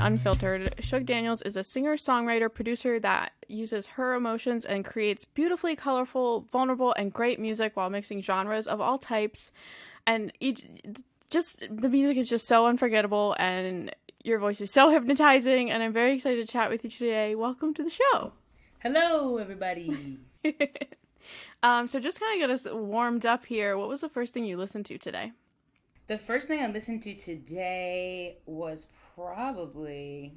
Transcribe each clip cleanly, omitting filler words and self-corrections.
Unfiltered, Sug Daniels is a singer, songwriter, producer that uses her emotions and creates beautifully colorful, vulnerable, and great music while mixing genres of all types. And the music is just so unforgettable, and your voice is so hypnotizing, and I'm very excited to chat with you today. Welcome to the show. Hello, everybody. So just kind of get us warmed up here. What was the first thing you listened to today? The first thing I listened to today was probably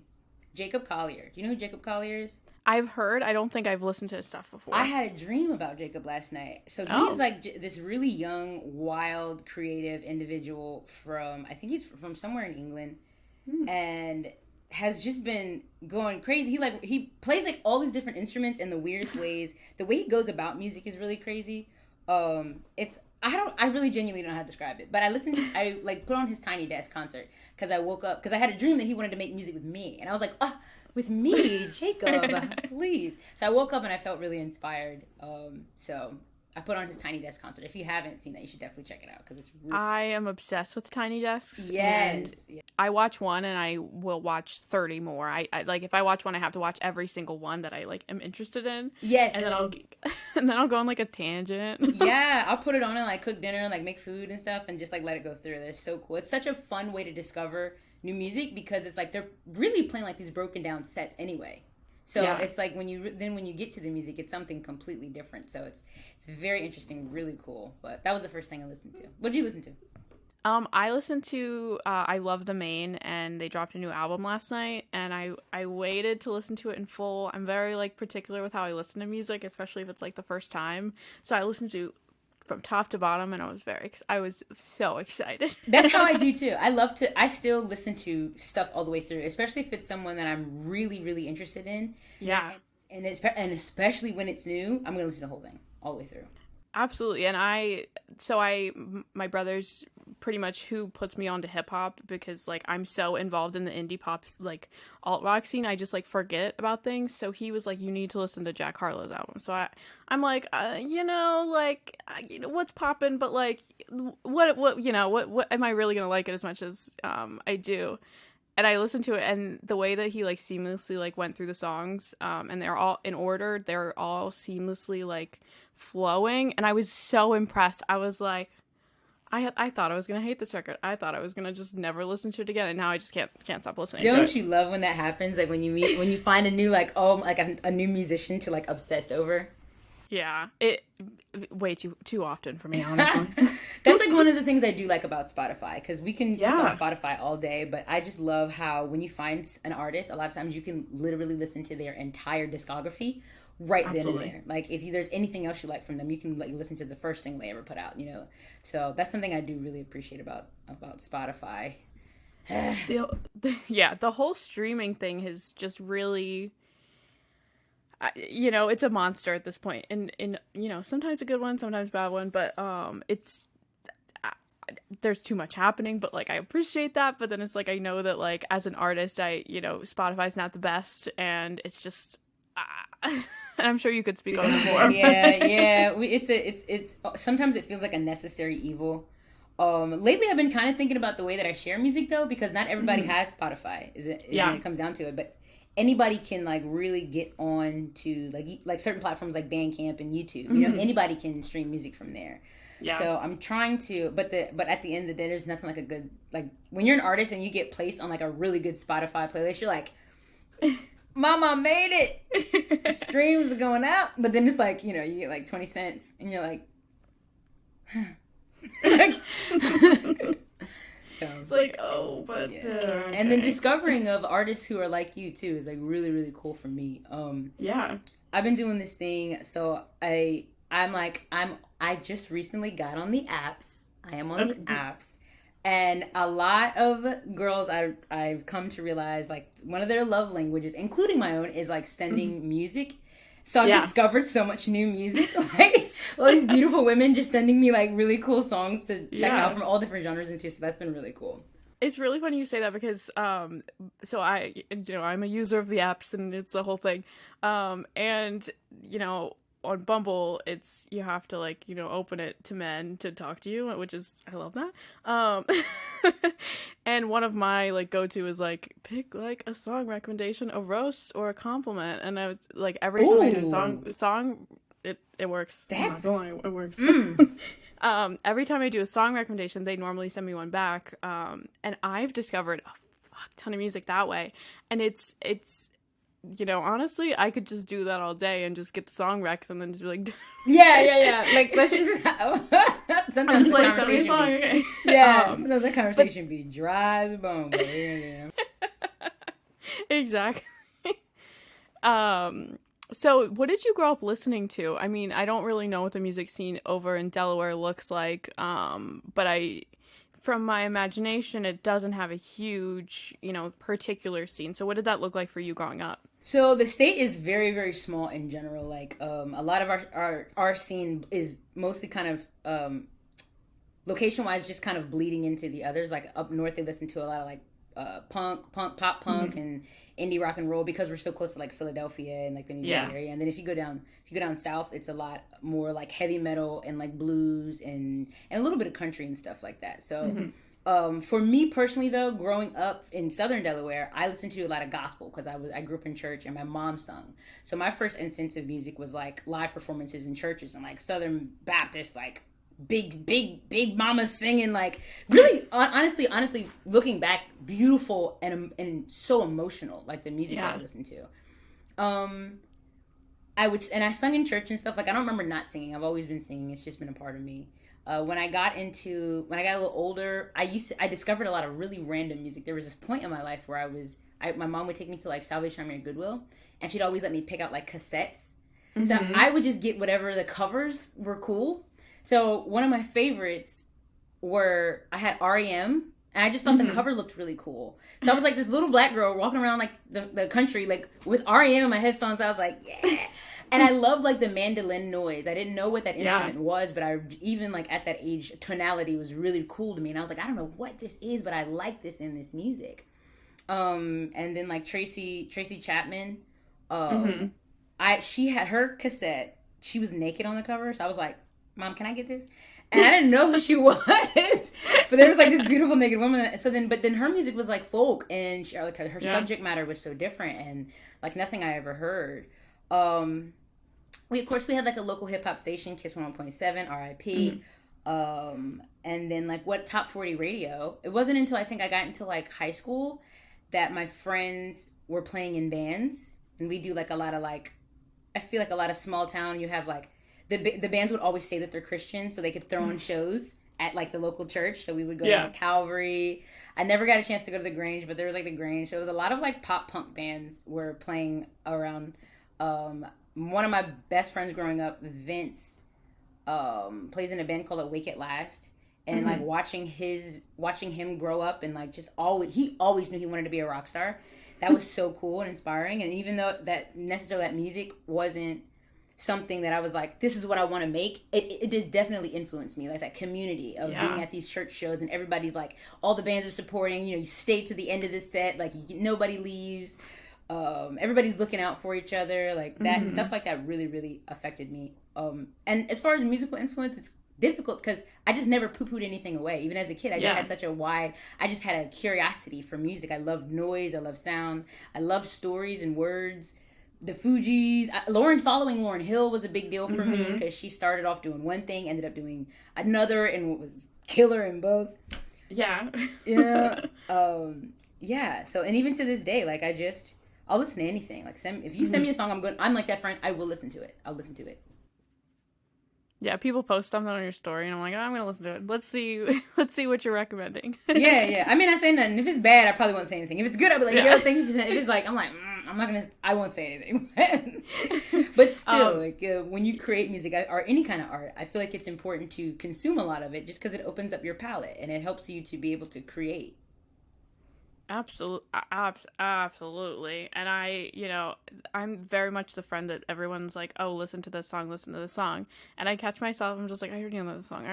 Jacob Collier. Do you know who Jacob Collier is? I've heard. I don't think I've listened to his stuff before. I had a dream about Jacob last night. So he's like this really young, wild, creative individual from, I think he's from somewhere in England. And has just been going crazy. He plays like all these different instruments in the weirdest ways. The way he goes about music is really crazy. I really genuinely don't know how to describe it. But I put on his Tiny Desk concert because I woke up because I had a dream that he wanted to make music with me, and I was like, oh, with me, Jacob, please. So I woke up and I felt really inspired. So I put on his Tiny Desk concert. If you haven't seen that, you should definitely check it out because it's really... I am obsessed with Tiny Desks. Yes. I watch one and I will watch 30 more. I like if I watch one, I have to watch every single one that I am interested in. Yes. And then I'll go on like a tangent. Yeah, I'll put it on and like cook dinner and like make food and stuff and just like let it go through. They're so cool. It's such a fun way to discover new music because it's like they're really playing like these broken down sets anyway. So it's like when you get to the music, it's something completely different. So it's very interesting, really cool. But that was the first thing I listened to. What did you listen to? I listened to I Love the Main, and they dropped a new album last night, and I waited to listen to it in full. I'm very particular with how I listen to music, especially if it's like the first time. So I listened to from top to bottom, and I was so excited. That's how I do too. I still listen to stuff all the way through, especially if it's someone that I'm really, really interested in. Yeah. And especially when it's new, I'm going to listen to the whole thing all the way through. Absolutely. And my brother's pretty much who puts me onto hip hop because I'm so involved in the indie pop alt rock scene. I just forget about things. So he was like, you need to listen to Jack Harlow's album. So I'm like, what's poppin', but what am I really gonna like it as much as I do? And I listened to it, and the way that he seamlessly went through the songs, and they're all in order, they're all seamlessly flowing, and I was so impressed. I was like, I thought I was gonna hate this record. I thought I was gonna just never listen to it again, and now I just can't stop listening. Don't you love when that happens? When you find a new a new musician to obsess over. Yeah, it way too often for me, honestly. That's one of the things I do like about Spotify, because we can look on Spotify all day, but I just love how when you find an artist, a lot of times you can literally listen to their entire discography right Absolutely. then and there. If there's anything else you like from them, you can listen to the first thing they ever put out. So that's something I do really appreciate about Spotify. The whole streaming thing has just really. It's a monster at this point, and sometimes a good one, sometimes a bad one, but it's there's too much happening, but I appreciate that, but then it's I know that as an artist, Spotify's not the best, and it's just and I'm sure you could speak on it more. It's sometimes it feels like a necessary evil. Lately I've been kind of thinking about the way that I share music though, because not everybody has Spotify when it comes down to it, but anybody can really get on to certain platforms like Bandcamp and YouTube. Anybody can stream music from there. Yeah. So I'm trying to, but at the end of the day, there's nothing like a good when you're an artist and you get placed on a really good Spotify playlist, you're like, Mama made it. Streams are going out, but then it's you get 20 cents, and you're like. So, it's but okay. And then discovering of artists who are like you too is really, really cool for me. I've been doing this thing, so I just recently got on the apps. I am on the apps, and a lot of girls I've come to realize one of their love languages, including my own, is sending music. So I've discovered so much new music, all these beautiful women just sending me really cool songs to check out from all different genres and too. So that's been really cool. It's really funny you say that because so I'm a user of the apps and it's the whole thing, and on Bumble, it's you have to like, open it to men to talk to you, which is I love that. And one of my like go-to is like pick like a song recommendation, a roast or a compliment, and I was like every time I do a song it works. That's It works. Every time I do a song recommendation, they normally send me one back. And I've discovered a fuck ton of music that way, and it's honestly, I could just do that all day and just get the song recs and then just be like, yeah. Like, let's just. Sometimes like, song, okay. Yeah, sometimes that conversation be dry as a bone. But yeah. Exactly. So what did you grow up listening to? I mean, I don't really know what the music scene over in Delaware looks like, but from my imagination, it doesn't have a huge, particular scene. So what did that look like for you growing up? So the state is very, very small in general. Like a lot of our scene is mostly kind of location-wise just kind of bleeding into the others. Like up north, they listen to a lot of like pop punk, and indie rock and roll because we're so close to like Philadelphia and like the New York area. And then if you go down south, it's a lot more like heavy metal and like blues and a little bit of country and stuff like that. So for me personally though, growing up in southern Delaware, I listened to a lot of gospel because I grew up in church and my mom sung. So my first instance of music was like live performances in churches and like Southern Baptist, like big mamas singing, like really honestly looking back, beautiful and so emotional, like the music that I listened to. I sung in church and stuff. Like I don't remember not singing. I've always been singing. It's just been a part of me. When I got a little older, I discovered a lot of really random music. There was this point in my life where my mom would take me to like Salvation Army or Goodwill, and she'd always let me pick out like cassettes. So I would just get whatever the covers were cool. So one of my favorites I had REM, and I just thought the cover looked really cool. So I was like this little black girl walking around like the country, like with REM in my headphones. I was like, yeah. And I loved like the mandolin noise. I didn't know what that instrument was, but I even like at that age, tonality was really cool to me. And I was like, I don't know what this is, but I like this in this music. And then like Tracy Chapman, she had her cassette. She was naked on the cover, so I was like, Mom, can I get this? And I didn't know who she was, but there was like this beautiful naked woman. So then, but then her music was like folk, and her subject matter was so different, and like nothing I ever heard. We had like a local hip hop station, Kiss 101.7, R.I.P. And then like top 40 radio. It wasn't until I think I got into like high school that my friends were playing in bands, and we do like a lot of like, I feel like a lot of small town. You have like. The bands would always say that they're Christian, so they could throw on shows at like the local church. So we would go to like, Calvary. I never got a chance to go to the Grange, but there was like the Grange. So it was a lot of like pop punk bands were playing around. One of my best friends growing up, Vince, plays in a band called Awake at Last, and like watching him grow up and like he always knew he wanted to be a rock star. That was so cool and inspiring. And even though that music wasn't something that I was like, this is what I want to make, it did definitely influence me, like that community of being at these church shows and everybody's like, all the bands are supporting, you stay to the end of the set, like nobody leaves, everybody's looking out for each other, like that stuff like that really, really affected me. And as far as musical influence, it's difficult because I just never poo-pooed anything away. Even as a kid, I just had I just had a curiosity for music. I loved noise, I loved sound, I loved stories and words. The Fugees, following Lauryn Hill was a big deal for me because she started off doing one thing, ended up doing another, and was killer in both. Yeah. Yeah. Yeah. So, and even to this day, like I'll listen to anything. Like if you send me a song, I'm like that friend. I will listen to it. I'll listen to it. Yeah, people post something on your story, and I'm like, I'm gonna listen to it. Let's see what you're recommending. Yeah. I mean, I say nothing. If it's bad, I probably won't say anything. If it's good, I'll be like, yo, thank you for saying. If it's like, I'm like, I won't say anything. But still, when you create music or any kind of art, I feel like it's important to consume a lot of it, just because it opens up your palette and it helps you to be able to create. Absolutely. And I'm very much the friend that everyone's like, oh, listen to this song. And I catch myself, I'm just like, I already know that song.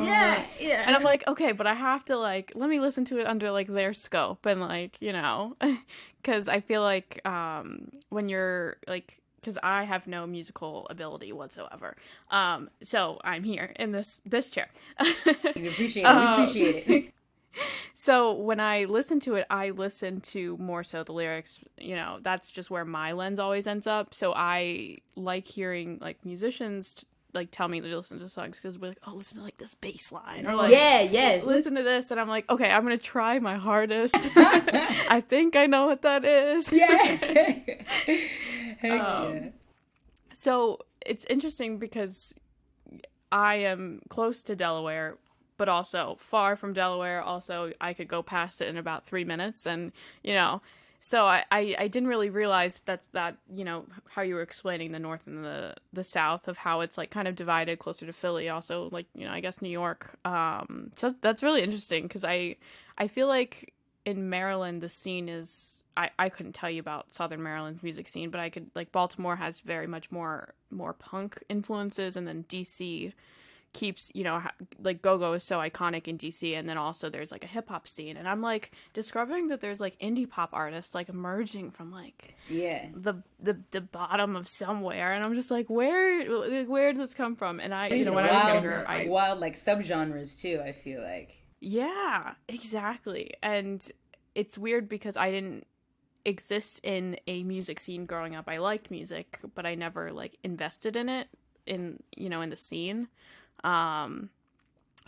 Yeah. And I'm like, okay, but I have to like, let me listen to it under like their scope and like, because I feel like when you're like because I have no musical ability whatsoever. So I'm here in this chair. We appreciate it. We appreciate it. So when I listen to it, I listen to more so the lyrics. You know, that's just where my lens always ends up. So I like hearing like musicians like tell me to listen to songs because we're like, oh, listen to like this bass line, or like, listen to this, and I'm like, okay, I'm gonna try my hardest. I think I know what that is. Yeah. So it's interesting because I am close to Delaware, but also far from Delaware. Also, I could go past it in about 3 minutes, and you know. So I didn't really realize that, you know, how you were explaining the North and the South, of how it's like kind of divided closer to Philly. Also, like, you know, I guess New York. So that's really interesting because I feel like in Maryland, the scene is, I couldn't tell you about Southern Maryland's music scene, but I could, like, Baltimore has very much more punk influences, and then DC keeps, you know, like go-go is so iconic in DC, and then also there's like a hip-hop scene, and I'm like discovering that there's like indie pop artists like emerging from like the bottom of somewhere, and I'm just like, where did this come from? And I, you know, when I was younger, wild like subgenres too, I feel like. Yeah, exactly. And it's weird because I didn't exist in a music scene growing up. I liked music, but I never like invested in it, in, you know, in the scene.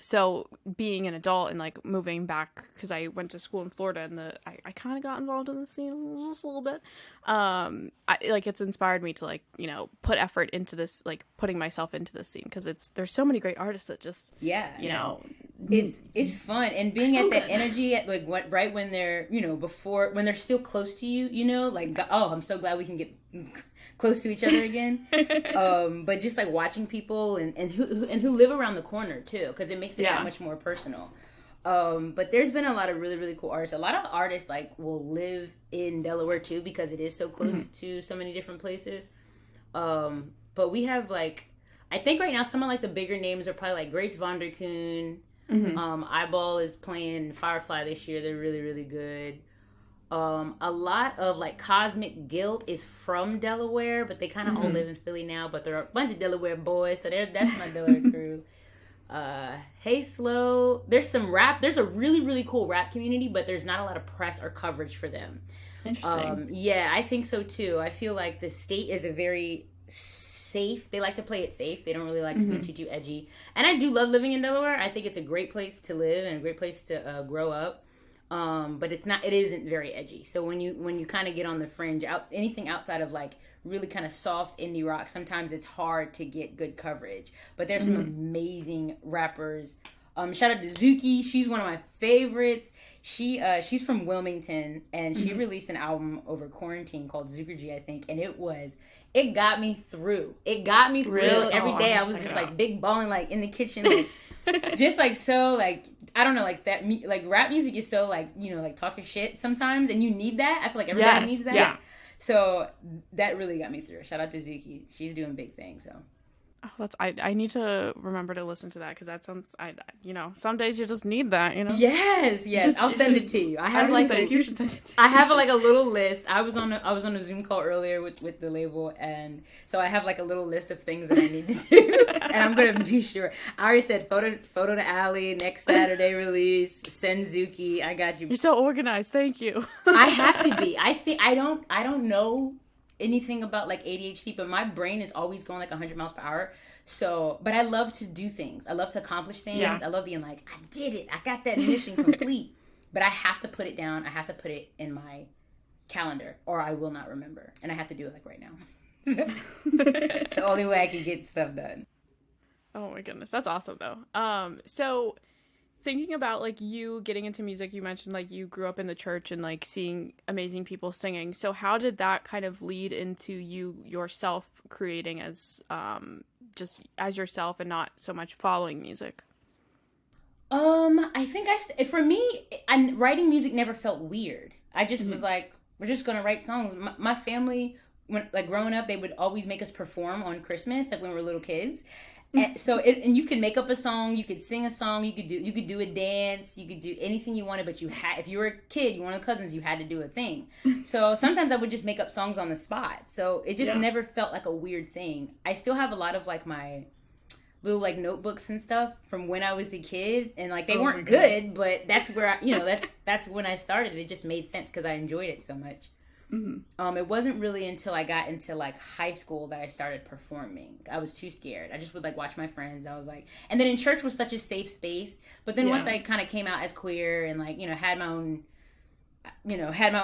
So being an adult and like moving back, because I went to school in Florida, and I kind of got involved in the scene just a little bit. Like it's inspired me to, like, you know, put effort into this, like putting myself into this scene, because there's so many great artists that just, you know, it's fun, and being so at that good. energy at like right when they're, you know, before, when they're still close to you, you know, like, oh, I'm so glad we can get close to each other again. But just like watching people and who live around the corner too, because it makes it that much more personal. But there's been a lot of really, really cool artists. A lot of artists like will live in Delaware too, because it is so close to so many different places. But we have like, I think right now some of like the bigger names are probably like Grace Vonderkoon. Eyeball is playing Firefly this year. They're really, really good. A lot of like Cosmic Guilt is from Delaware, but they kind of all live in Philly now, but they're a bunch of Delaware boys, so that's my Delaware crew. Hey Slow, there's some rap, there's a really, really cool rap community, but there's not a lot of press or coverage for them. Interesting. Yeah, I think so too. I feel like the state is a very safe, they like to play it safe. They don't really like to be too edgy. And I do love living in Delaware. I think it's a great place to live and a great place to grow up. But it isn't very edgy. So when you kind of get on the fringe, anything outside of like really kind of soft indie rock, sometimes it's hard to get good coverage. But there's some amazing rappers. Shout out to Zuki. She's one of my favorites. She's from Wilmington, and she released an album over quarantine called Zukerji, I think, and it got me through. Really? Every day I was just like big balling, like in the kitchen, like just like so like, I don't know, like that, like rap music is so like, you know, like talking shit sometimes, and you need that. I feel like everybody needs that. Yeah. So that really got me through. Shout out to Zuki. She's doing big things. So. Oh, I need to remember to listen to that, because that sounds, you know, some days you just need that, you know. Yes. I'll send it to you. I have you should send it to me. I have like a little list. I was on a Zoom call earlier with the label, and so I have like a little list of things that I need to do, and I'm gonna be sure. I already said photo to Allie, next Saturday release. Send Zuki. I got you. You're so organized. Thank you. I have to be. I think I don't know anything about like ADHD, but my brain is always going like 100 miles per hour. So, but I love to do things. I love to accomplish things. Yeah. I love being like, I did it. I got that mission complete. But I have to put it down. I have to put it in my calendar, or I will not remember. And I have to do it like right now. It's the only way I can get stuff done. Oh my goodness. That's awesome though. So thinking about like you getting into music, you mentioned like you grew up in the church and like seeing amazing people singing. So how did that kind of lead into you yourself creating as just as yourself and not so much following music? I think for me, writing music never felt weird. I just was like, we're just gonna write songs. My family, when like growing up, they would always make us perform on Christmas, like when we were little kids. And you could make up a song, you could sing a song, you could do a dance, you could do anything you wanted, but if you were a kid, you were one of the cousins, you had to do a thing. So sometimes I would just make up songs on the spot. So it just never felt like a weird thing. I still have a lot of like my little like notebooks and stuff from when I was a kid, and like they weren't good, but that's where that's when I started. It just made sense because I enjoyed it so much. Mm-hmm. It wasn't really until I got into like high school that I started performing. I was too scared. I just would like watch my friends. I was like, and then in church was such a safe space. But then once I kind of came out as queer and like, had my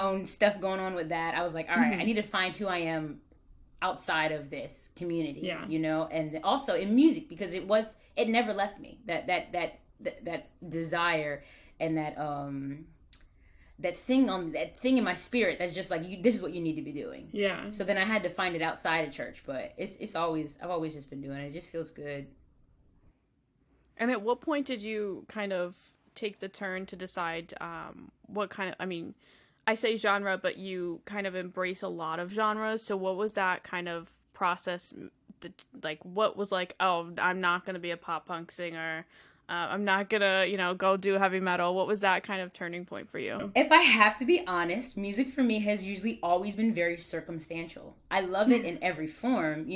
own stuff going on with that, I was like, all right, I need to find who I am outside of this community, and also in music, because it never left me, that desire and that thing in my spirit that's just like, this is what you need to be doing. Yeah. So then I had to find it outside of church, but I've always just been doing it. It just feels good. And at what point did you kind of take the turn to decide what kind of, I say genre, but you kind of embrace a lot of genres. So what was that kind of process? What was like, oh, I'm not going to be a pop punk singer. I'm not going to, go do heavy metal. What was that kind of turning point for you? If I have to be honest, music for me has usually always been very circumstantial. I love it in every form,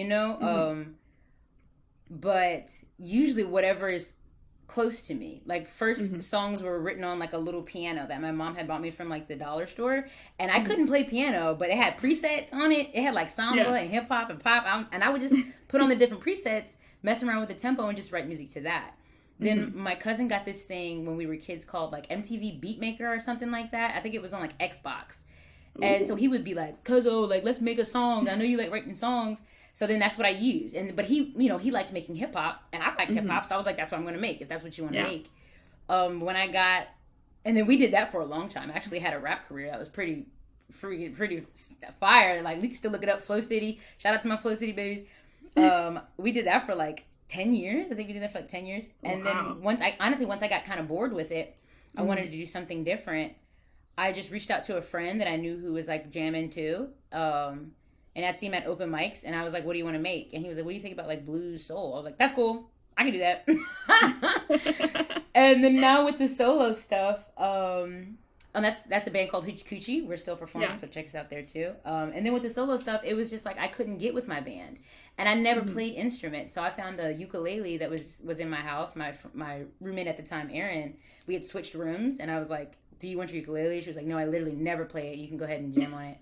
but usually whatever is close to me. Like first songs were written on like a little piano that my mom had bought me from like the dollar store, and I couldn't play piano, but it had presets on it. It had like samba and hip hop and pop, and I would just put on the different presets, mess around with the tempo, and just write music to that. Then my cousin got this thing when we were kids called like MTV Beatmaker or something like that. I think it was on like Xbox. And so he would be like, "Cuzzo, like let's make a song. I know you like writing songs." So then that's what I used. But he liked making hip hop, and I liked hip hop, so I was like, that's what I'm going to make, if that's what you want to make. And then we did that for a long time. I actually had a rap career that was pretty fire. Like, we can still look it up, Flow City. Shout out to my Flow City babies. We did that for like 10 years. I think we did that for like 10 years. And then once I got kind of bored with it, I wanted to do something different. I just reached out to a friend that I knew who was like jamming too. And I'd see him at open mics, and I was like, what do you want to make? And he was like, what do you think about like blues soul? I was like, that's cool. I can do that. And then now with the solo stuff, and that's a band called Hoochie Coochie. We're still performing, so check us out there too. And then with the solo stuff, it was just like I couldn't get with my band, and I never played instruments. So I found a ukulele that was in my house. My roommate at the time, Erin, we had switched rooms, and I was like, do you want your ukulele? She was like, no, I literally never play it. You can go ahead and jam on it.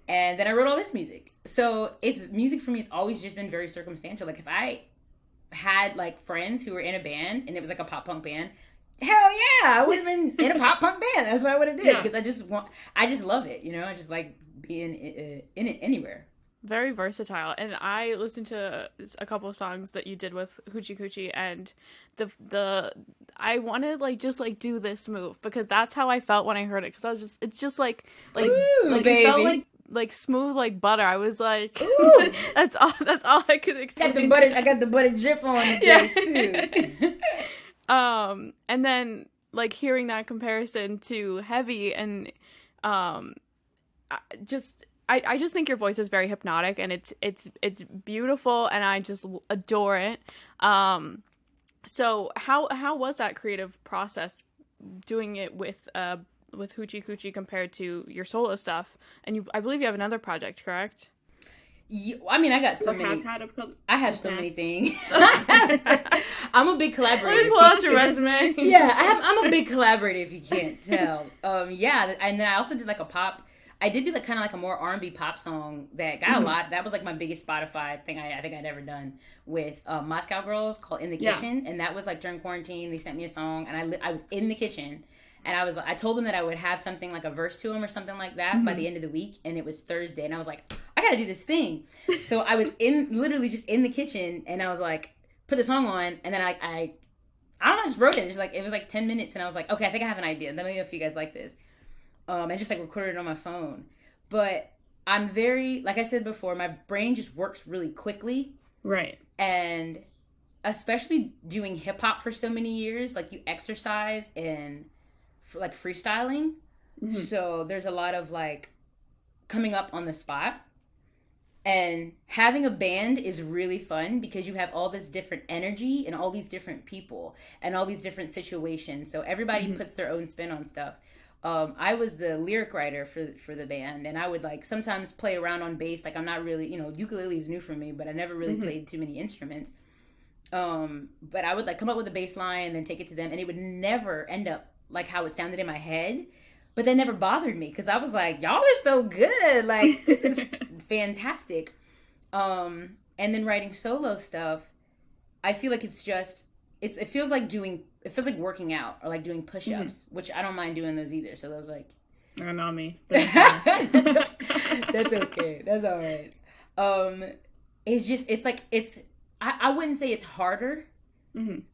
And then I wrote all this music. So music for me has always just been very circumstantial. Like if I had like friends who were in a band and it was like a pop punk band, hell yeah, I would have been in a pop punk band. That's what I would have did, because I just love it. I just like being in it anywhere. Very versatile. And I listened to a couple of songs that you did with Hoochie Coochie, and I want to like just like do this move, because that's how I felt when I heard it. Because it's just like ooh, like baby. It felt like smooth like butter. I was like, ooh. that's all I could expect. I got the butter drip on it too. And then like hearing that comparison to heavy, and I just think your voice is very hypnotic, and it's beautiful, and I just adore it. So how was that creative process doing it with Hoochie Coochie compared to your solo stuff? And I believe you have another project, correct? Yeah, I got so many. I have so many things. I'm a big collaborator. Let me pull out your resume. Yeah, I'm a big collaborator, if you can't tell. Yeah, and then I also did like a pop. I did do like kind of like a more R&B pop song that got a lot. That was like my biggest Spotify thing I think I'd ever done with Moscow Girls, called In the Kitchen, and that was like during quarantine. They sent me a song, and I was in the kitchen, and I told them that I would have something like a verse to them or something like that by the end of the week, and it was Thursday, and I was like, I gotta do this thing. So I was literally just in the kitchen, and I was like, put the song on, and then I don't know, I just wrote it. It was like 10 minutes, and I was like, okay, I think I have an idea. Let me know if you guys like this. I just like recorded it on my phone. But I'm very, like I said before, my brain just works really quickly. Right. And especially doing hip hop for so many years, like you exercise and like freestyling. Mm-hmm. So there's a lot of like coming up on the spot. And having a band is really fun because you have all this different energy and all these different people and all these different situations. So everybody puts their own spin on stuff. I was the lyric writer for the band, and I would like sometimes play around on bass. Like I'm not really, ukulele is new for me, but I never really played too many instruments. But I would like come up with a bass line and then take it to them, and it would never end up like how it sounded in my head. But that never bothered me because I was like, y'all are so good. Like, this is fantastic. And then writing solo stuff, I feel like it's just, it feels like working out or like doing push-ups, which I don't mind doing those either. So those like. Oh, not me. That's okay. That's all right. I wouldn't say it's harder.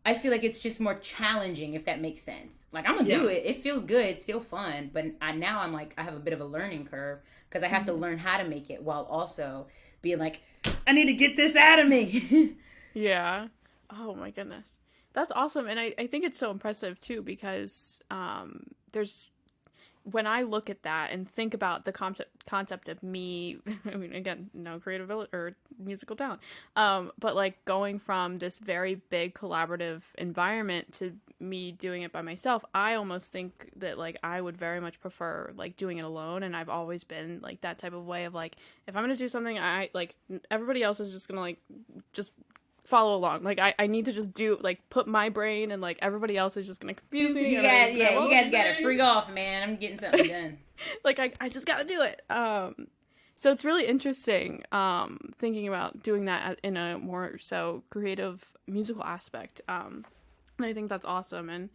I feel like it's just more challenging, if that makes sense. Like, I'm gonna do it. It feels good. It's still fun. But now I'm like, I have a bit of a learning curve because I have to learn how to make it while also being like, I need to get this out of me. Yeah. Oh, my goodness. That's awesome. And I think it's so impressive, too, because when I look at that and think about the concept of me, I mean, again, no creative or musical talent, but like going from this very big collaborative environment to me doing it by myself, I almost think that like I would very much prefer like doing it alone. And I've always been like that type of way of like, if I'm going to do something, I like everybody else is just going to like just follow along. Like I need to just do like put my brain, and like everybody else is just gonna confuse me. You guys gotta freak off, man. I'm getting something done. Like I just gotta do it. So it's really interesting thinking about doing that in a more so creative musical aspect. And I think that's awesome. And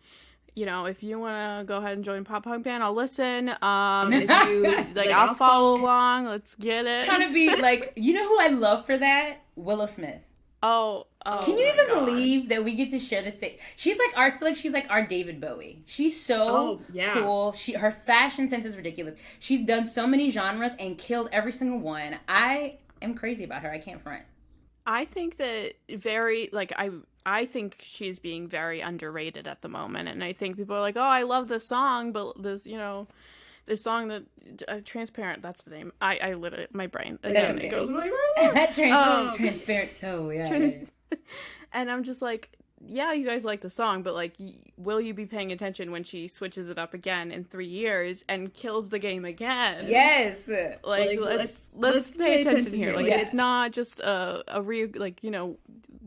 if you want to go ahead and join pop punk band, I'll listen. If you like, I'll follow along. Let's get it. Kind of be like, who I love for that? Willow Smith. Oh, can you even believe that we get to share this thing? She's like I feel like she's like our David Bowie. She's so cool. Her fashion sense is ridiculous. She's done so many genres and killed every single one. I am crazy about her. I can't front. I think that I think she's being very underrated at the moment, and I think people are like, oh, I love this song, but this song that Transparent, that's the name. I literally, my brain again, it goes Transparent. So and I'm just like, yeah, you guys like the song, but like, will you be paying attention when she switches it up again in 3 years and kills the game again? Yes. Like let's pay attention here. Like it's not just a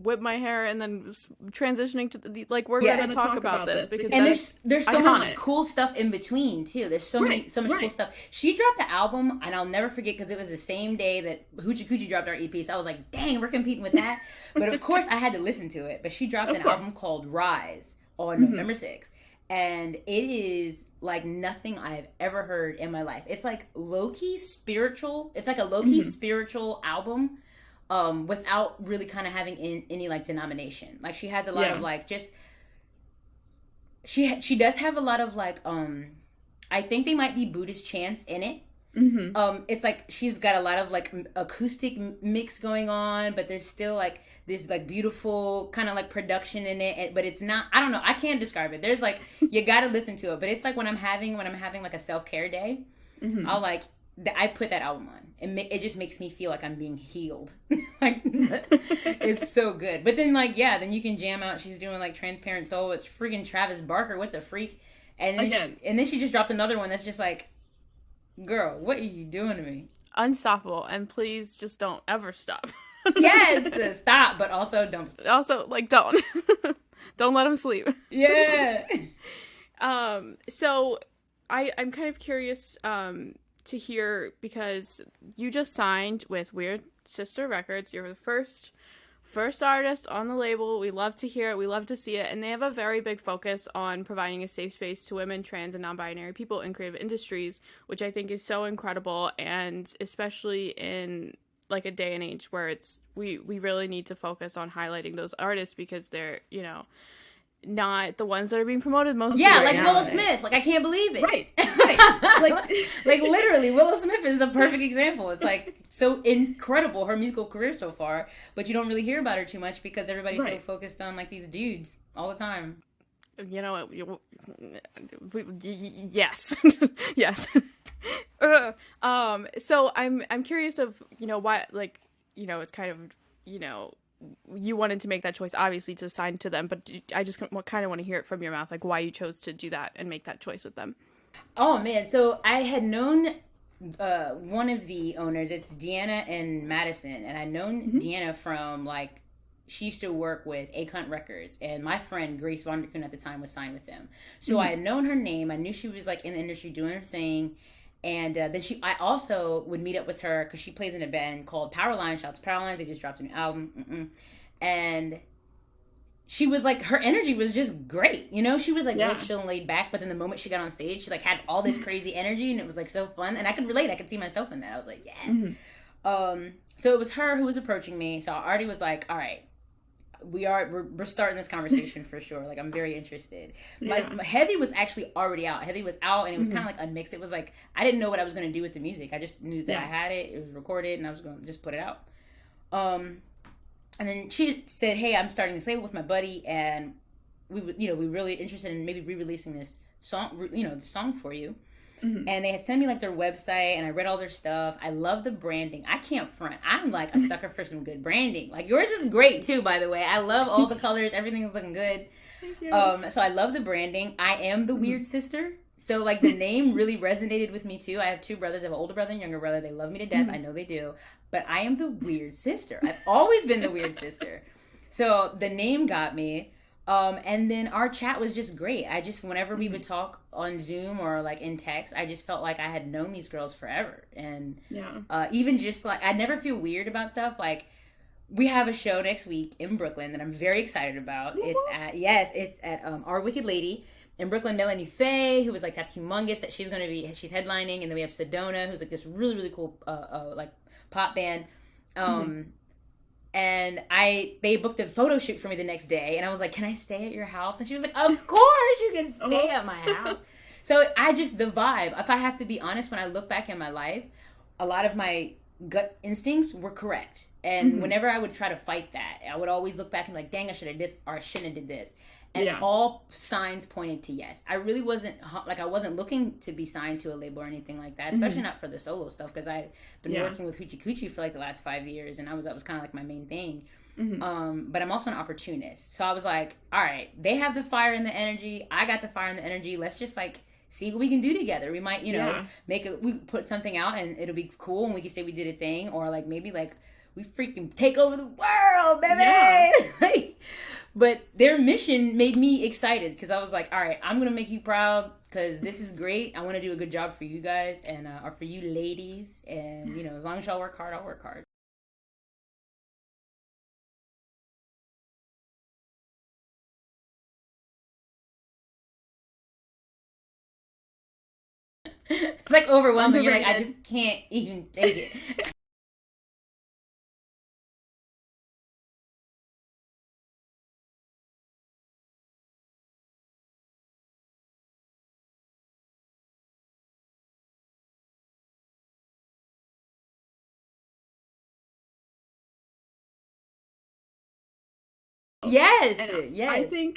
whip my hair and then transitioning to the, like we're going to talk about this because and there's so much cool stuff in between too. There's so much cool stuff. She dropped the album, and I'll never forget because it was the same day that Hoochie Coochie dropped our EP. So I was like, dang, we're competing with that. But of course I had to listen to it. But she dropped an album called Rise on November 6th. And it is like nothing I've ever heard in my life. It's like low-key spiritual. It's like a low-key spiritual album. Without really kind of having any like denomination. Like she has a lot of like just she does have a lot of like I think they might be Buddhist chants in it. It's like she's got a lot of like acoustic mix going on, but there's still like this like beautiful kind of like production in it, but it's not, I don't know, I can't describe it. There's like, you gotta listen to it, but it's like when I'm having like a self-care day, I'll like I put that album on. It just makes me feel like I'm being healed. Like, it's so good. But then, like, then you can jam out. She's doing, like, Transparent Soul with freaking Travis Barker. What the freak? And then she just dropped another one that's just like, girl, what are you doing to me? Unstoppable. And please just don't ever stop. Yes, stop, but also don't. Also, like, don't. Don't let him sleep. Yeah. So, I'm kind of curious to hear, because you just signed with Weird Sister Records. You're the first artist on the label. We love to hear it. We love to see it. And they have a very big focus on providing a safe space to women, trans, and non-binary people in creative industries, which I think is so incredible. And especially in like a day and age where we really need to focus on highlighting those artists, because they're, not the ones that are being promoted most. Yeah, like Willow Smith. Like, I can't believe it. Right. Like literally, Willow Smith is a perfect example. It's like so incredible, her musical career so far, but you don't really hear about her too much because everybody's so focused on like these dudes all the time. You know what? Yes. Yes. So I'm curious of, why, like, it's kind of, you know, you wanted to make that choice, obviously, to sign to them, but I just kind of want to hear it from your mouth, like why you chose to do that and make that choice with them. Oh man, so I had known one of the owners. It's Deanna and Madison, and I'd known Deanna from like she used to work with Akon Records, and my friend Grace Vonderkoon at the time was signed with them. So I had known her name. I knew she was like in the industry doing her thing. And then I also would meet up with her because she plays in a band called Powerline. Shout out to Powerline. They just dropped a new album. And she was like, her energy was just great. You know, she was like real chill and laid back. But then the moment she got on stage, she like had all this crazy energy, and it was like so fun. And I could relate. I could see myself in that. I was like, yeah. So it was her who was approaching me. So I already was like, all right, we're starting this conversation for sure. Like, I'm very interested. My Heavy was actually already out. Heavy was out, and it was kind of like unmixed. It was like I didn't know what I was going to do with the music. I just knew that I had it. It was recorded, and I was going to just put it out. And then she said, "Hey, I'm starting this label with my buddy, and we really interested in maybe re-releasing this song, the song for you." And they had sent me like their website, and I read all their stuff. I love the branding. I can't front. I'm like a sucker for some good branding. Like yours is great too, by the way. I love all the colors. Everything's looking good. So I love the branding. I am the weird sister. So like the name really resonated with me too. I have two brothers. I have an older brother and younger brother. They love me to death. I know they do. But I am the weird sister. I've always been the weird sister. So the name got me. And then our chat was just great. Whenever we would talk on Zoom or like in text, I just felt like I had known these girls forever. And even just like, I never feel weird about stuff. Like, we have a show next week in Brooklyn that I'm very excited about. Woo-hoo. It's at Our Wicked Lady in Brooklyn. Melanie Faye, who was like, that's humongous, that she's headlining. And then we have Sedona, who's like this really, really cool, like pop band. And they booked a photo shoot for me the next day, and I was like, "Can I stay at your house?" And she was like, "Of course you can stay at my house." So the vibe. If I have to be honest, when I look back in my life, a lot of my gut instincts were correct, and whenever I would try to fight that, I would always look back and like, "Dang, I should have this or I shouldn't have did this." And all signs pointed to yes. I really wasn't I wasn't looking to be signed to a label or anything like that, especially not for the solo stuff, because I'd been working with Hoochie Coochie for like the last 5 years, and that was kind of like my main thing. But I'm also an opportunist, so I was like, all right, they have the fire and the energy, I got the fire and the energy. Let's just like see what we can do together. We might, we put something out and it'll be cool, and we can say we did a thing, or like maybe like we freaking take over the world, baby. But their mission made me excited, because I was like, all right, I'm going to make you proud, because this is great. I want to do a good job for you guys and or for you ladies. And, as long as y'all work hard, I'll work hard. It's like overwhelming. You're like, I just can't even take it. Yes. I think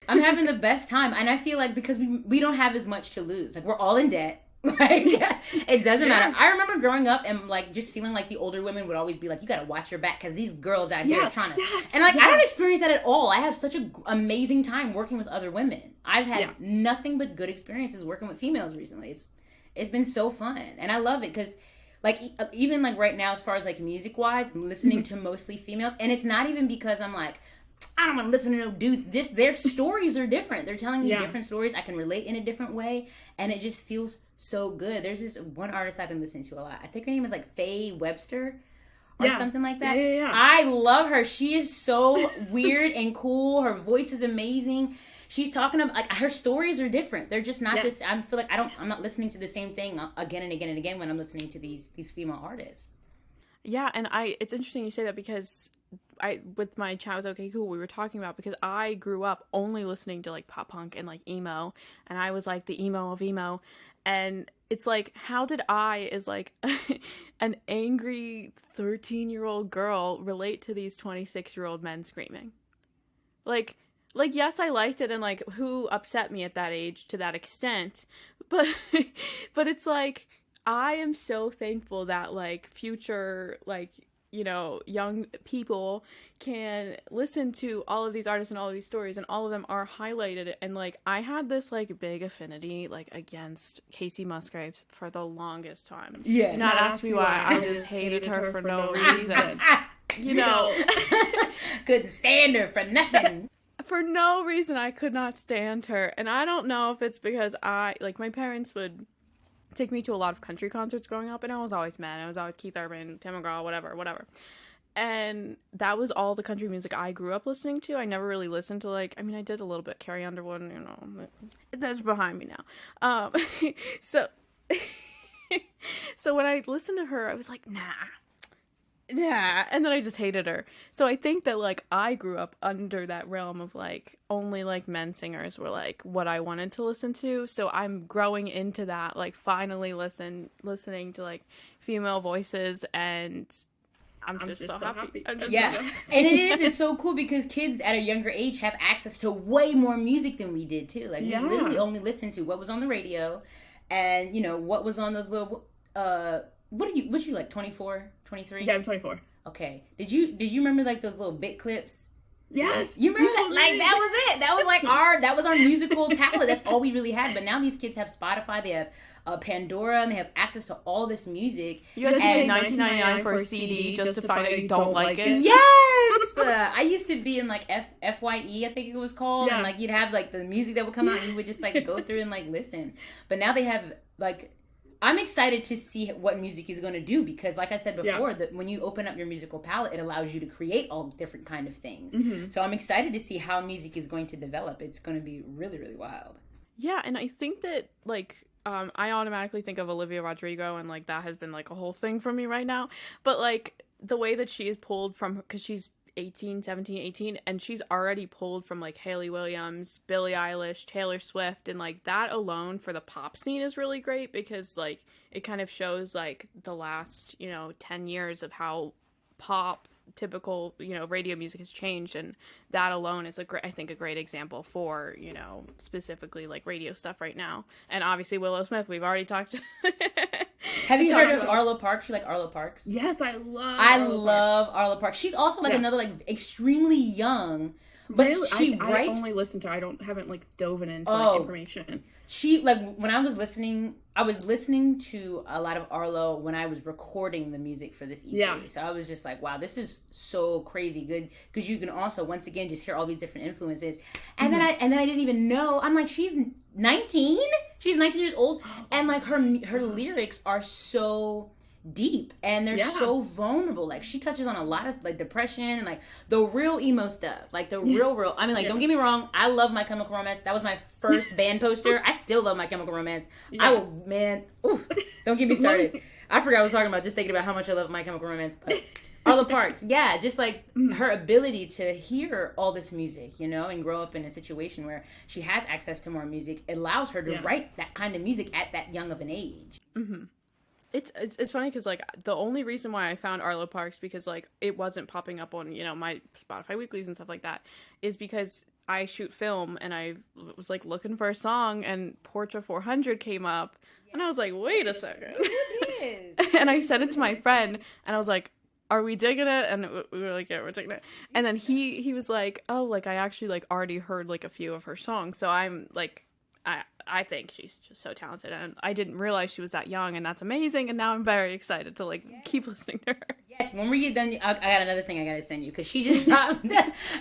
I'm having the best time, and I feel like because we don't have as much to lose. Like, we're all in debt. Like, it doesn't matter. I remember growing up and like just feeling like the older women would always be like, you gotta watch your back because these girls out here are trying to and like I don't experience that at all. I have such an amazing time working with other women. I've had nothing but good experiences working with females recently. It's been so fun, and I love it because like even like right now, as far as like music wise, I'm listening to mostly females, and it's not even because I'm like, I don't want to listen to no dudes. Just their stories are different. They're telling me different stories. I can relate in a different way, and it just feels so good. There's this one artist I've been listening to a lot. I think her name is like Faye Webster or something like that. I love her. She is so weird and cool. Her voice is amazing. She's talking about like her stories are different. They're just not this. I feel like I'm not listening to the same thing again and again and again when I'm listening to these female artists. Yeah, and it's interesting you say that, because with my chat with Okay Cool, we were talking about, because I grew up only listening to like pop punk and like emo, and I was like the emo of emo, and it's like, how did I, as like an angry 13-year-old girl, relate to these 26-year-old men screaming? Like, yes, I liked it, and like, who upset me at that age to that extent, but but it's like, I am so thankful that like future, like, young people can listen to all of these artists and all of these stories, and all of them are highlighted. And like, I had this like big affinity like against Casey Musgraves for the longest time. Yeah. Do not ask me why. I just hated her for no reason. Couldn't stand her for nothing. For no reason, I could not stand her. And I don't know if it's because my parents would take me to a lot of country concerts growing up, and I was always mad. I was always Keith Urban, Tim McGraw, whatever. And that was all the country music I grew up listening to. I never really listened to I did a little bit Carrie Underwood, that's behind me now. So so when I listened to her, I was like, nah. And then I just hated her. So I think that like I grew up under that realm of like only like men singers were like what I wanted to listen to. So I'm growing into that, like finally listening to like female voices, and I'm just so happy. And it's so cool because kids at a younger age have access to way more music than we did too. Like we literally only listened to what was on the radio, and what was on those little what you like, 24, 23? Yeah, I'm 24. Okay. Did you remember like those little bit clips? Yes. You remember that? Like, that was it. That was like that was our musical palette. That's all we really had. But now these kids have Spotify, they have Pandora, and they have access to all this music. You had to pay $19.99 for a CD just to find out you don't like it. Yes! I used to be in like FYE, I think it was called. Yeah. And like you'd have like the music that would come out, and you would just like go through and like listen. But now they have like, I'm excited to see what music is going to do, because like I said before, that when you open up your musical palette, it allows you to create all different kind of things. Mm-hmm. So I'm excited to see how music is going to develop. It's going to be really, really wild. Yeah, and I think that like I automatically think of Olivia Rodrigo, and like that has been like a whole thing for me right now. But like the way that she is pulled from, because she's 17, 18, and she's already pulled from like Hayley Williams, Billie Eilish, Taylor Swift, and like that alone for the pop scene is really great, because like it kind of shows like the last 10 years of how pop typical radio music has changed, and that alone is I think a great example for specifically like radio stuff right now. And obviously Willow Smith, we've already talked. Have you heard of Arlo Parks? You like Arlo Parks? Yes, I love Arlo Parks. She's also like another like extremely young, but really? she I writes. only listen to. I haven't like dove into like information. She like when I was listening to a lot of Arlo when I was recording the music for this EP. Yeah. So I was just like, wow, this is so crazy good, because you can also once again just hear all these different influences. And then I didn't even know. I'm like, she's 19. She's 19 years old, and like her lyrics are so deep, and they're so vulnerable. Like she touches on a lot of like depression and like the real emo stuff, like the real I mean, like don't get me wrong, I love My Chemical Romance. That was my first band poster. I still love My Chemical Romance. Don't get me started. I forgot what I was talking about, just thinking about how much I love My Chemical Romance. But Arlo Parks, just like her ability to hear all this music, and grow up in a situation where she has access to more music, it allows her to write that kind of music at that young of an age. Mm-hmm. It's funny because like the only reason why I found Arlo Parks, because like it wasn't popping up on my Spotify weeklies and stuff like that, is because I shoot film, and I was like looking for a song, and Portra 400 came up, and I was like, wait a second. It is. And I sent it to my friend, and I was like, are we digging it? And we were like, yeah, we're digging it. And then he was like, oh, like I actually like already heard like a few of her songs, so I'm like, I think she's just so talented, and I didn't realize she was that young, and that's amazing, and now I'm very excited to like keep listening to her. Yes, when we get done, I got another thing I gotta send you, because she just dropped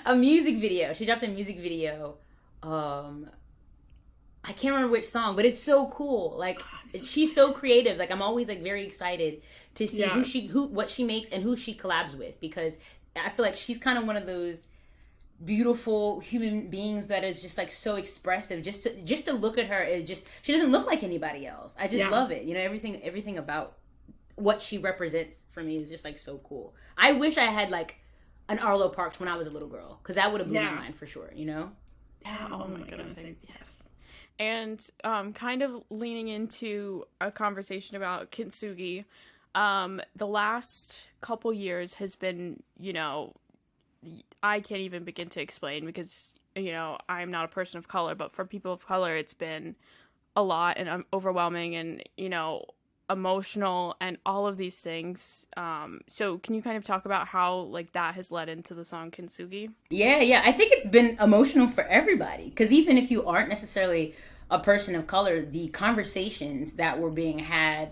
a music video. She dropped a music video. I can't remember which song, but it's so cool. Like she's so creative. Like I'm always like very excited to see what she makes and who she collabs with, because I feel like she's kind of one of those beautiful human beings that is just like so expressive. Just to look at her, she doesn't look like anybody else. I just love it. Everything about what she represents for me is just like so cool. I wish I had like an Arlo Parks when I was a little girl, because that would have blew my mind for sure, you know? Yeah, oh my goodness, yes. And kind of leaning into a conversation about Kintsugi, the last couple years has been, you know, I can't even begin to explain because, you know, I'm not a person of color, but for people of color, it's been a lot and overwhelming and, you know, emotional and all of these things. So can you kind of talk about how like that has led into the song Kintsugi? Yeah. I think it's been emotional for everybody, because even if you aren't necessarily a person of color, the conversations that were being had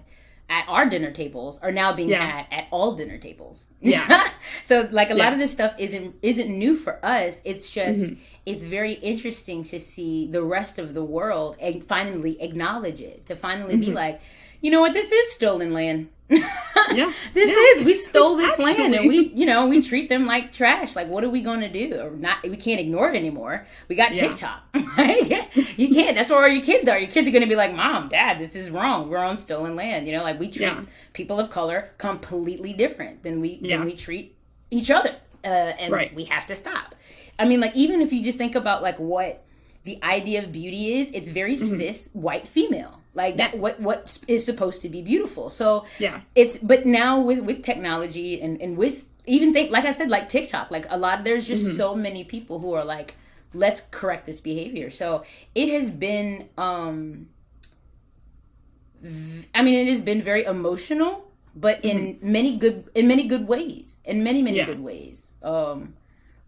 at our dinner tables are now being had at all dinner tables. Yeah. So like a lot of this stuff isn't new for us. It's just it's very interesting to see the rest of the world and finally acknowledge it, to finally be like, you know what, this is stolen land. We stole this land, and we treat them like trash. Like, what are we going to do? Or not? We can't ignore it anymore. We got TikTok. Right? You can't. That's where all your kids are. Your kids are going to be like, Mom, Dad, this is wrong. We're on stolen land. You know, like we treat people of color completely different than we treat each other. And we have to stop. I mean, like, even if you just think about like what the idea of beauty is, it's very cis white female. Like that, what is supposed to be beautiful. So but now with technology and with even like I said, like TikTok, like there's just so many people who are like, let's correct this behavior. So it has been, it has been very emotional, but in many good ways, good ways.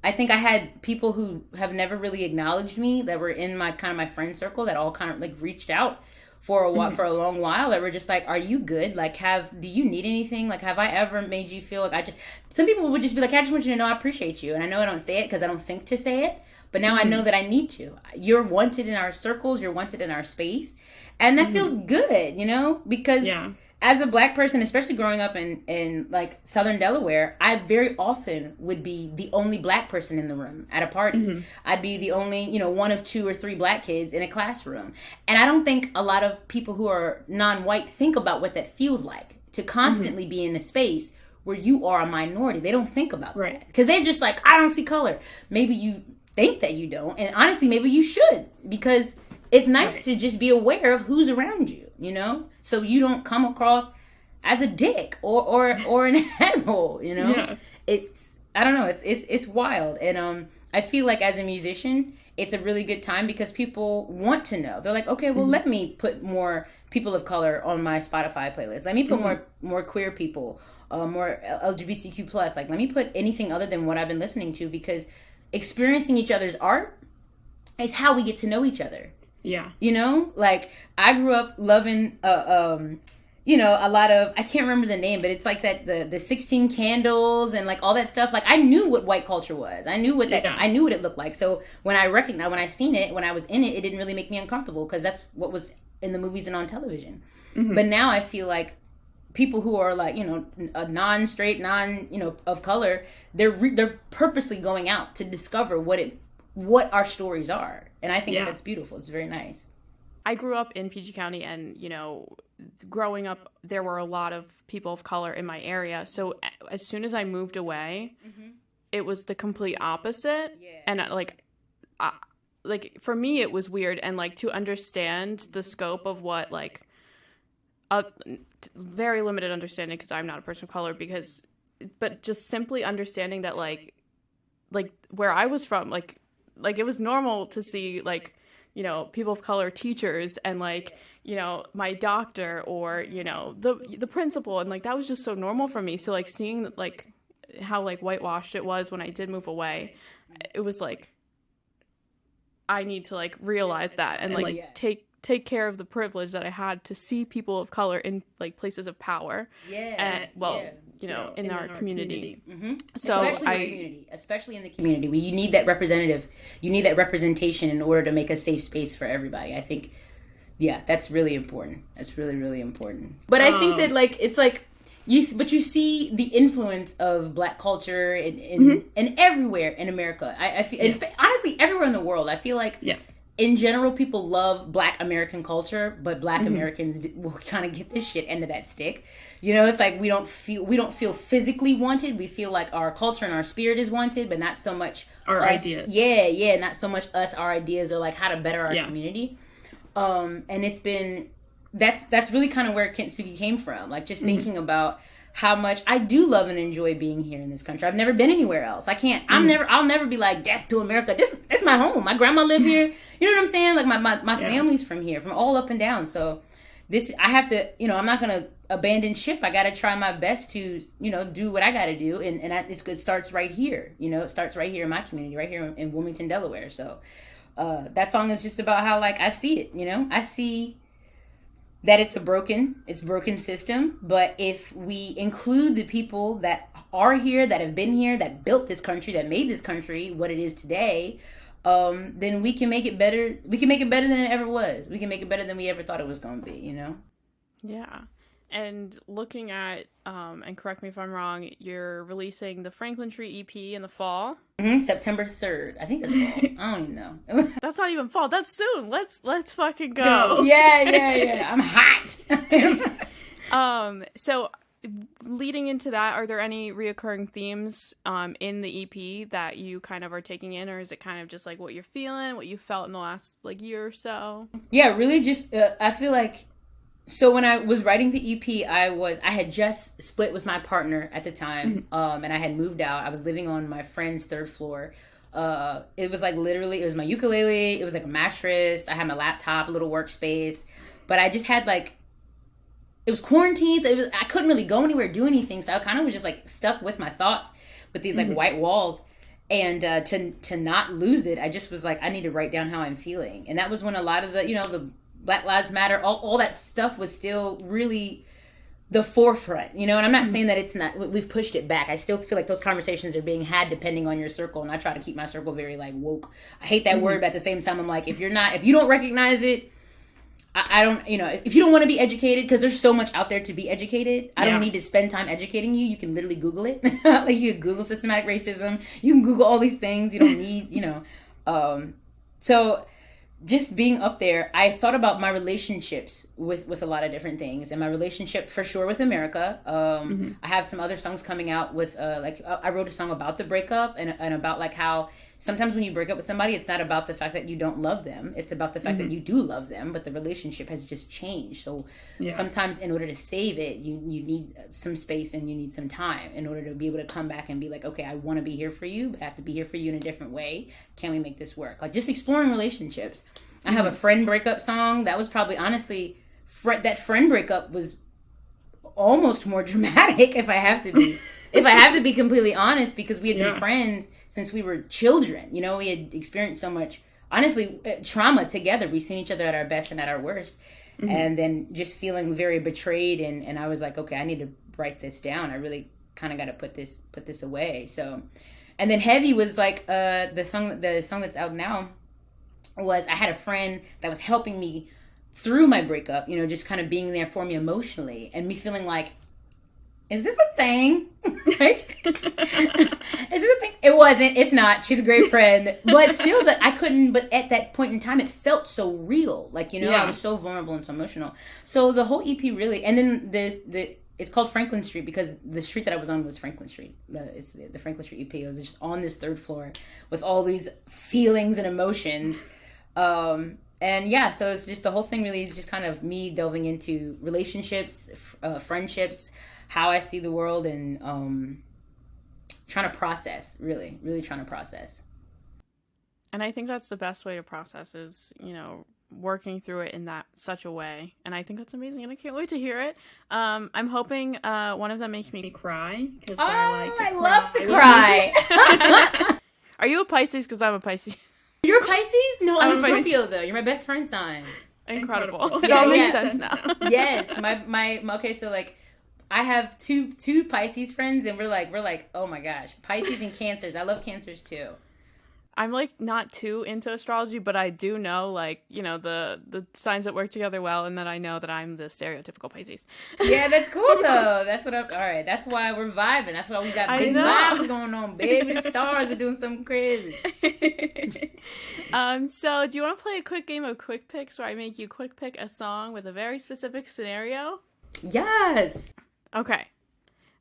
I think I had people who have never really acknowledged me that were in my friend circle that all kind of like reached out for a while, for a long while, that were just like, are you good? Like, do you need anything? Like, have I ever made you feel like some people would just be like, I just want you to know I appreciate you. And I know I don't say it because I don't think to say it, but now I know that I need to. You're wanted in our circles. You're wanted in our space. And that feels good, you know, because as a Black person, especially growing up in like Southern Delaware, I very often would be the only Black person in the room at a party. I'd be the only, one of 2 or 3 Black kids in a classroom. And I don't think a lot of people who are non-white think about what that feels like, to constantly be in a space where you are a minority. They don't think about that. Because they're just like, I don't see color. Maybe you think that you don't. And honestly, maybe you should. Because it's nice to just be aware of who's around you, you know? So you don't come across as a dick or an asshole, you know? Yeah. It's, I don't know, it's wild. And I feel like as a musician, it's a really good time because people want to know. They're like, okay, well, let me put more people of color on my Spotify playlist. Let me put more queer people, more LGBTQ plus. Like, let me put anything other than what I've been listening to, because experiencing each other's art is how we get to know each other. Yeah. You know, like I grew up loving, a lot of, I can't remember the name, but it's like that, the 16 candles and like all that stuff. Like I knew what white culture was. I knew what I knew what it looked like. So when I seen it, when I was in it, it didn't really make me uncomfortable because that's what was in the movies and on television. But now I feel like people who are like, a non-straight, of color, they're purposely going out to discover what our stories are. And I think that's beautiful. It's very nice. I grew up in PG County, and, growing up, there were a lot of people of color in my area. So as soon as I moved away, it was the complete opposite. Yeah. And for me, it was weird. And like to understand the scope of what very limited understanding, because I'm not a person of color, but just simply understanding that like where I was from, like it was normal to see people of color teachers and my doctor or the principal, and that was just so normal for me. So seeing how whitewashed it was when I did move away, it was I need to realize that and take care of the privilege that I had to see people of color in places of power. Yeah. And in our community. Mm-hmm. So especially in the community where you need that representation in order to make a safe space for everybody. I think, that's really important. That's really, really important. But I think that you see the influence of Black culture in everywhere in America. I feel, honestly, everywhere in the world. I feel like in general, people love Black American culture, but Black Americans will kind of get this shit end of that stick. You know, it's like we don't feel physically wanted. We feel like our culture and our spirit is wanted, but not so much our us. Ideas. Yeah, not so much us, our ideas, or like how to better our community. And it's been that's really kind of where Kintsugi came from. Like just thinking about how much I do love and enjoy being here in this country. I've never been anywhere else. I can't. I'll never be like death to America. This is my home. My grandma lived here. You know what I'm saying? Like my family's from here, from all up and down. So I have to. You know, I'm not gonna abandon ship. I got to try my best to do what I got to do, and it's good. Starts right here. You know, it starts right here in my community, right here in Wilmington, Delaware. So that song is just about how like I see it. You know, I see that it's a broken system, but if we include the people that are here, that have been here, that built this country, that made this country what it is today, then we can make it better. We can make it better than it ever was. We can make it better than we ever thought it was going to be, you know? Yeah. And looking at, and correct me if I'm wrong, you're releasing the Franklin Street EP in the fall. September 3rd. I think that's fall. I don't even know. That's not even fall. That's soon. Let's fucking go. Yeah. I'm hot. So leading into that, are there any reoccurring themes in the EP that you kind of are taking in, or is it kind of just like what you're feeling, what you felt in the last like year or so? Yeah, really just I feel like so when I was writing the EP, I had just split with my partner at the time, and I had moved out. I was living on my friend's third floor. It was like literally, it was my ukulele, it was like a mattress, I had my laptop, a little workspace, but I just had like, it was quarantine, so I couldn't really go anywhere, do anything, so I kind of was just like stuck with my thoughts with these like white walls, and to not lose it, I just was like, I need to write down how I'm feeling, and that was when a lot of the, the Black Lives Matter, all that stuff was still really the forefront, and I'm not saying that it's not, we've pushed it back. I still feel like those conversations are being had depending on your circle, and I try to keep my circle very like woke. I hate that word, but at the same time, I'm like, if you don't recognize it, I don't, if you don't want to be educated, because there's so much out there to be educated, I don't need to spend time educating you. You can literally Google it. Like you can Google systematic racism. You can Google all these things. You don't need, so just being up there, I thought about my relationships with a lot of different things, and my relationship for sure with America. I have some other songs coming out with I wrote a song about the breakup and about like how sometimes when you break up with somebody, it's not about the fact that you don't love them. It's about the fact that you do love them, but the relationship has just changed. So sometimes in order to save it, you need some space and you need some time in order to be able to come back and be like, okay, I want to be here for you, but I have to be here for you in a different way. Can we make this work? Like just exploring relationships. I have a friend breakup song. That was probably, honestly, that friend breakup was almost more dramatic if I have to be. If I have to be completely honest, because we had been friends since we were children. We had experienced so much, honestly, trauma together. We've seen each other at our best and at our worst. And then just feeling very betrayed. And I was like, okay, I need to write this down. I really kind of got to put this away. So, and then Heavy was like the song that's out now. Was I had a friend that was helping me through my breakup, just kind of being there for me emotionally and me feeling like, is this a thing? Like, is this a thing? It wasn't. It's not. She's a great friend. But still, that I couldn't, but at that point in time, it felt so real. Like, I was so vulnerable and so emotional. So the whole EP really, and then it's called Franklin Street because the street that I was on was Franklin Street. It's the Franklin Street EP. I was just on this third floor with all these feelings and emotions. And yeah, so it's just the whole thing really is just kind of me delving into relationships, friendships, how I see the world, and trying to process, really trying to process. And I think that's the best way to process is, working through it in such a way. And I think that's amazing, and I can't wait to hear it. I'm hoping one of them makes me cry. I love to cry. Are you a Pisces? Because I'm a Pisces. You're a Pisces? No, I'm a Scorpio though. You're my best friend sign. Incredible. It all makes sense now. Yes, my okay. So like, I have two Pisces friends, and we're like, oh my gosh, Pisces and Cancers. I love Cancers too. I'm like not too into astrology, but I do know like, you know, the signs that work together well, and that I know that I'm the stereotypical Pisces. Yeah, that's cool though. That's what I'm. All right, that's why we're vibing. That's why we got big vibes going on, baby. The stars are doing something crazy. So do you want to play a quick game of quick picks where I make you quick pick a song with a very specific scenario? Yes. Okay.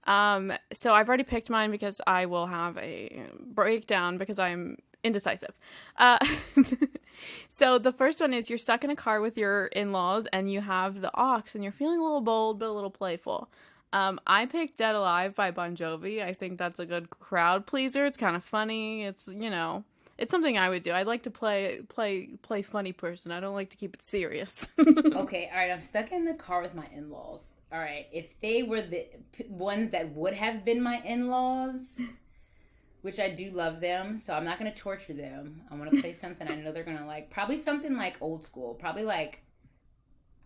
So I've already picked mine because I will have a breakdown because I'm indecisive. So the first one is you're stuck in a car with your in-laws and you have the aux and you're feeling a little bold but a little playful. I picked Dead Alive by Bon Jovi. I think that's a good crowd pleaser. It's kind of funny. It's, you know, it's something I would do. I'd like to play funny person. I don't like to keep it serious. Okay, all right. I'm stuck in the car with my in-laws. All right, if they were the ones that would have been my in-laws, which I do love them, so I'm not going to torture them. I want to play something I know they're going to like. Probably something like old school. Probably like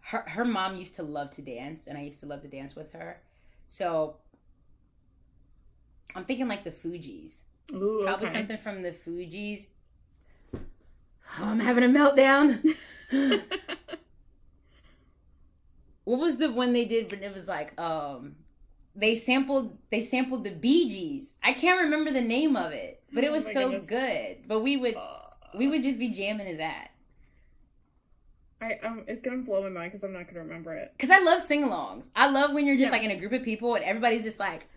her mom used to love to dance, and I used to love to dance with her. So I'm thinking like the Fugees. Ooh, Probably okay. something from the Fugees. Oh, I'm having a meltdown. What was the one they did? But it was like they sampled the Bee Gees. I can't remember the name of it, but it was so goodness. good. But we would just be jamming to that. It's gonna blow my mind because I'm not gonna remember it. Cause I love sing-alongs. I love when you're just Yeah. like in a group of people and everybody's just like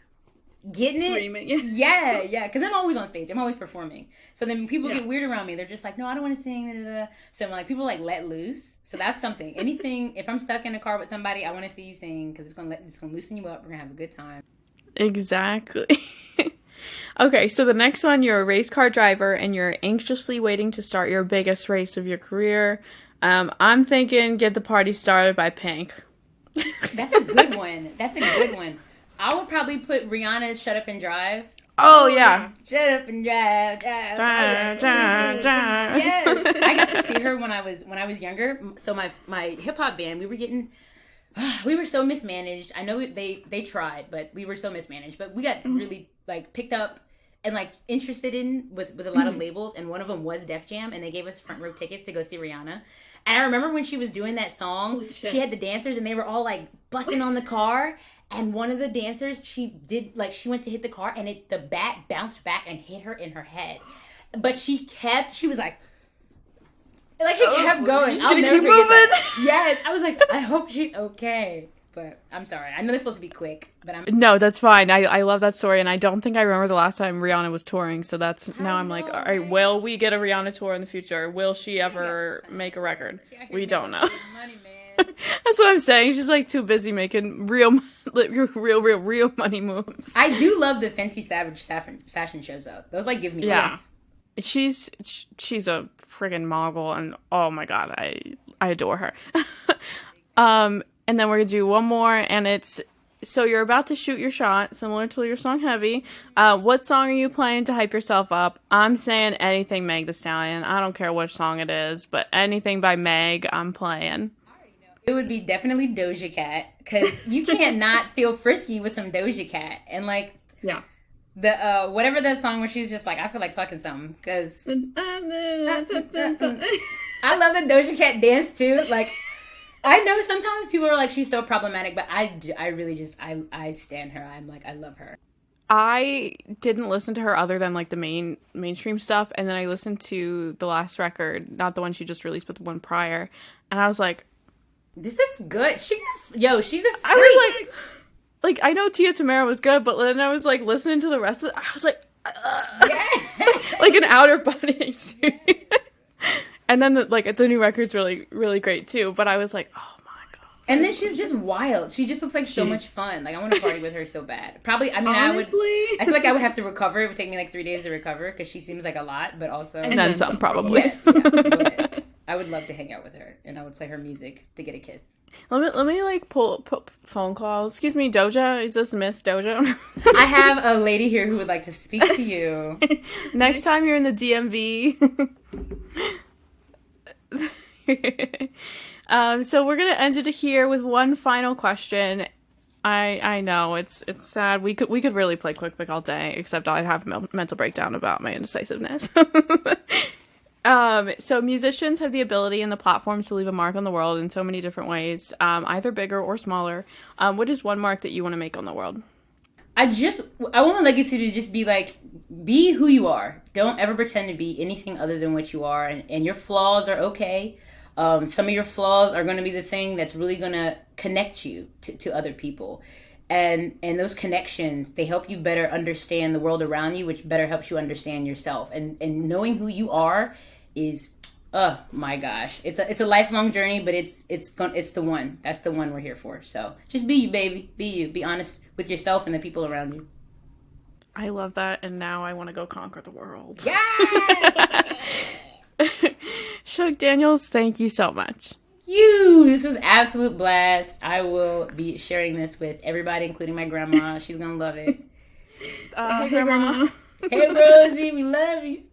getting it. Screaming, yeah. Yeah. Because I'm always on stage. I'm always performing. So then when people get weird around me, they're just like, no, I don't want to sing. Da, da, da. So I'm like, people like let loose. So that's something. Anything. If I'm stuck in a car with somebody, I want to see you sing because it's gonna loosen you up. We're gonna have a good time. Exactly. Okay, so the next one, you're a race car driver and you're anxiously waiting to start your biggest race of your career. I'm thinking Get the Party Started by Pink. That's a good one. I would probably put Rihanna's Shut Up and Drive. Oh, yeah. Shut up and drive. Yes. I got to see her when I was younger. So my hip hop band, we were so mismanaged. I know they tried, but we were so mismanaged. But we got really like picked up and like interested in with a lot of labels, and one of them was Def Jam, and they gave us front row tickets to go see Rihanna. And I remember when she was doing that song, she had the dancers and they were all like busting on the car. And one of the dancers, she went to hit the car and the bat bounced back and hit her in her head. But she was like she kept going. Just I'll gonna never keep forget moving. that. Yes, I was like, I hope she's okay. But I'm sorry. I know they're supposed to be quick, but No, that's fine. I love that story, and I don't think I remember the last time Rihanna was touring, so now I'm like, all right, will we get a Rihanna tour in the future? Will she ever make a record? We don't know. Money, man. That's what I'm saying. She's like too busy making real money moves. I do love the Fenty Savage fashion shows though. Those like give me life. She's a friggin' mogul, and oh my god, I adore her. And then we're gonna do one more, and it's so you're about to shoot your shot, similar to your song Heavy. What song are you playing to hype yourself up? I'm saying anything Meg Thee Stallion. I don't care which song it is, but anything by Meg, I'm playing. It would be definitely Doja Cat, because you can't not feel frisky with some Doja Cat. And like the whatever that song where she's just like, I feel like fucking something, because I love the Doja Cat dance too. Like, I know sometimes people are like, she's so problematic, but I really just I stand her. I'm like, I love her. I didn't listen to her other than like the mainstream stuff, and then I listened to the last record, not the one she just released, but the one prior, and I was like, this is good. She's a freak. I was like I know Tia Tamera was good, but then I was like listening to the rest of it, I was like, like an outer body experience. And then the new record's really, really great too. But I was like, oh my god. And then she's just wild. She just looks like so much fun. Like, I want to party with her so bad. Probably, I mean, honestly, I feel like I would have to recover. It would take me like 3 days to recover because she seems like a lot, but also. And then some, probably. Yes, yeah, go ahead. I would love to hang out with her, and I would play her music to get a kiss. Let me like pull phone call. Excuse me, Doja. Is this Miss Doja? I have a lady here who would like to speak to you. Next time you're in the DMV. So we're gonna end it here with one final question. I know it's sad. We could really play Quick Pick all day, except I'd have a mental breakdown about my indecisiveness. So musicians have the ability and the platforms to leave a mark on the world in so many different ways, either bigger or smaller. What is one mark that you want to make on the world? I want my legacy to just be like, be who you are. Don't ever pretend to be anything other than what you are. And your flaws are okay. Some of your flaws are going to be the thing that's really going to connect you to other people. And those connections, they help you better understand the world around you, which better helps you understand yourself. And knowing who you are is, oh my gosh, it's a lifelong journey, but it's the one. That's the one we're here for. So just be you, baby. Be you. Be honest with yourself and the people around you. I love that, and now I want to go conquer the world. Yes! Sug Daniels, thank you so much. This was absolute blast. I will be sharing this with everybody, including my grandma. She's gonna love it. Hey, Grandma. Hey, Rosie, we love you.